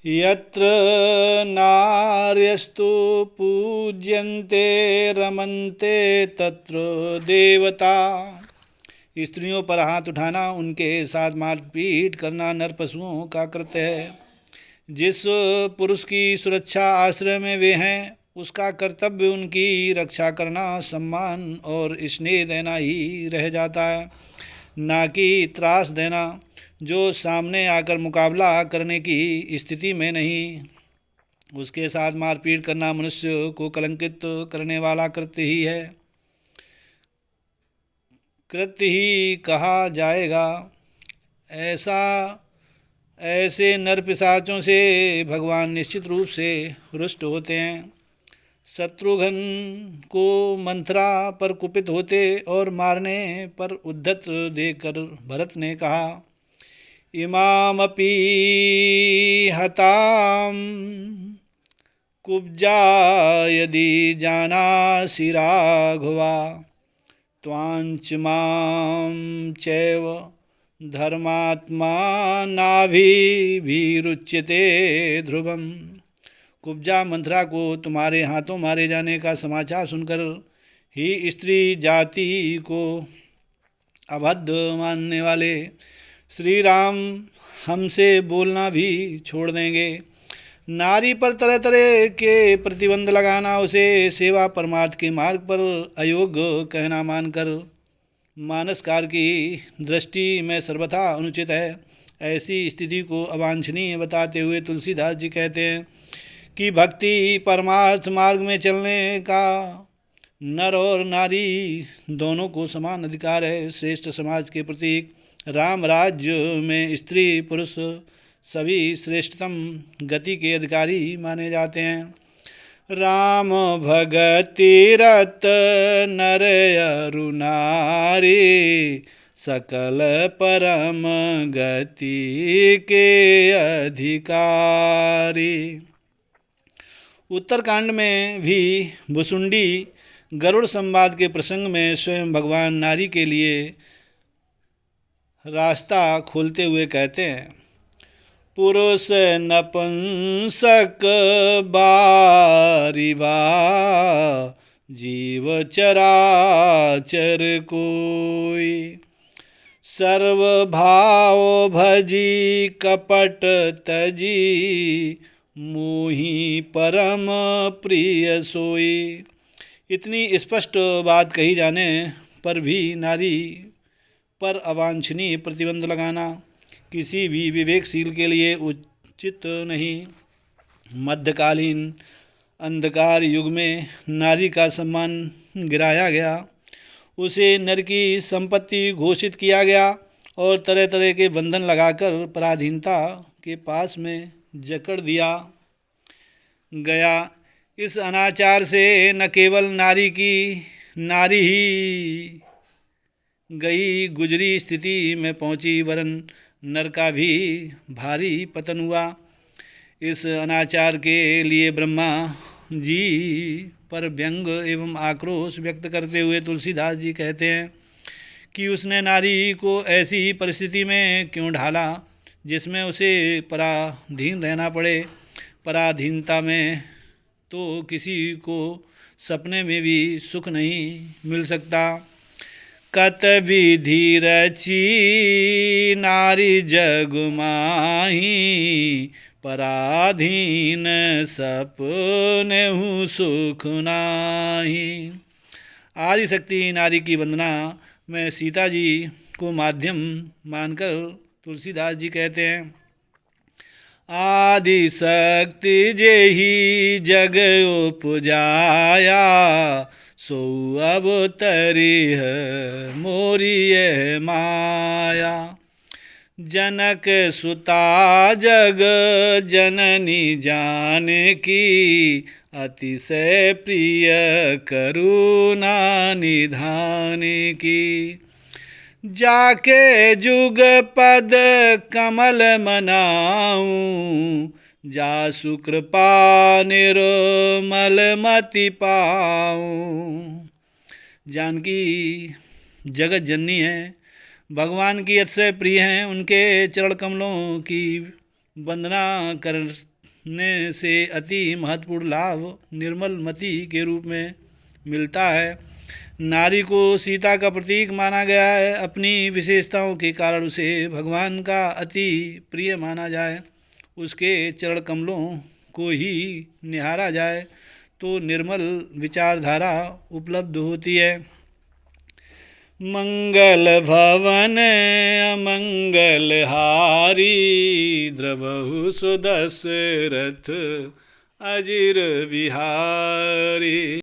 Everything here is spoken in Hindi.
यत्र नार्यस्तु पूज्यन्ते रमन्ते तत्र देवता। स्त्रियों पर हाथ उठाना, उनके साथ मारपीट करना नर पशुओं का कृत्य है। जिस पुरुष की सुरक्षा आश्रय में वे हैं, उसका कर्तव्य उनकी रक्षा करना, सम्मान और स्नेह देना ही रह जाता है, ना कि त्रास देना। जो सामने आकर मुकाबला करने की स्थिति में नहीं, उसके साथ मारपीट करना मनुष्य को कलंकित करने वाला कृत्य ही है, कृत्य ही कहा जाएगा। ऐसे नर पिशाचों से भगवान निश्चित रूप से रुष्ट होते हैं। शत्रुघ्न को मंथरा पर कुपित होते और मारने पर उद्धत देखकर भरत ने कहा, इमामपि हताम कुब्जा यदि जानासि राघवा त्वांच मां चैव धर्मात्मा नाभिरुच्यते ध्रुवम। कुब्जा मंथरा को तुम्हारे हाथों मारे जाने का समाचार सुनकर ही स्त्री जाति को अभद्र मानने वाले श्री राम हमसे बोलना भी छोड़ देंगे। नारी पर तरह तरह के प्रतिबंध लगाना उसे सेवा परमार्थ के मार्ग पर अयोग्य कहना मानकर मानसकार की दृष्टि में सर्वथा अनुचित है। ऐसी स्थिति को अवांछनीय बताते हुए तुलसीदास जी कहते हैं कि भक्ति परमार्थ मार्ग में चलने का नर और नारी दोनों को समान अधिकार है। श्रेष्ठ समाज के प्रतीक राम राज्य में स्त्री पुरुष सभी श्रेष्ठतम गति के अधिकारी माने जाते हैं। राम भगति रत नर अरु नारी सकल परम गति के अधिकारी। उत्तरकांड में भी भुसुंडी गरुड़ संवाद के प्रसंग में स्वयं भगवान नारी के लिए रास्ता खोलते हुए कहते हैं, पुरुष नपुंसक बारिवा जीव चराचर कोई सर्वभाव भजी कपट तजी मोही परम प्रिय सोई। इतनी स्पष्ट बात कही जाने पर भी नारी पर अवांछनीय प्रतिबंध लगाना किसी भी विवेकशील के लिए उचित नहीं। मध्यकालीन अंधकार युग में नारी का सम्मान गिराया गया, उसे नर की संपत्ति घोषित किया गया और तरह तरह के बंधन लगाकर पराधीनता के पास में जकड़ दिया गया। इस अनाचार से न केवल नारी ही गई गुजरी स्थिति में पहुंची, वरन नर का भी भारी पतन हुआ। इस अनाचार के लिए ब्रह्मा जी पर व्यंग एवं आक्रोश व्यक्त करते हुए तुलसीदास जी कहते हैं कि उसने नारी को ऐसी परिस्थिति में क्यों ढाला जिसमें उसे पराधीन रहना पड़े। पराधीनता में तो किसी को सपने में भी सुख नहीं मिल सकता। कत विधि रची नारी जग माही पराधीन सपनेहु सुख नाही। आदिशक्ति नारी की वंदना में सीता जी को माध्यम मानकर तुलसीदास जी कहते हैं, आदि शक्ति जेहि जग उपजाया सो अवतरी है मोरी यह माया। जनक सुता जग जननी जान की अतिशय प्रिय करुणा निधान की। जाके जुग पद कमल मनाऊं जासु कृपा निर्मल मति पाऊं। जानकी जगत जननी है, भगवान की अतिशय प्रिय हैं। उनके चरण कमलों की वंदना ने से अति महत्वपूर्ण लाभ निर्मल मति के रूप में मिलता है। नारी को सीता का प्रतीक माना गया है। अपनी विशेषताओं के कारण उसे भगवान का अति प्रिय माना जाए, उसके चरण कमलों को ही निहारा जाए तो निर्मल विचारधारा उपलब्ध होती है। मंगल भवन अमंगल हारी, द्रवहु सुदशरथ अजिर बिहारी।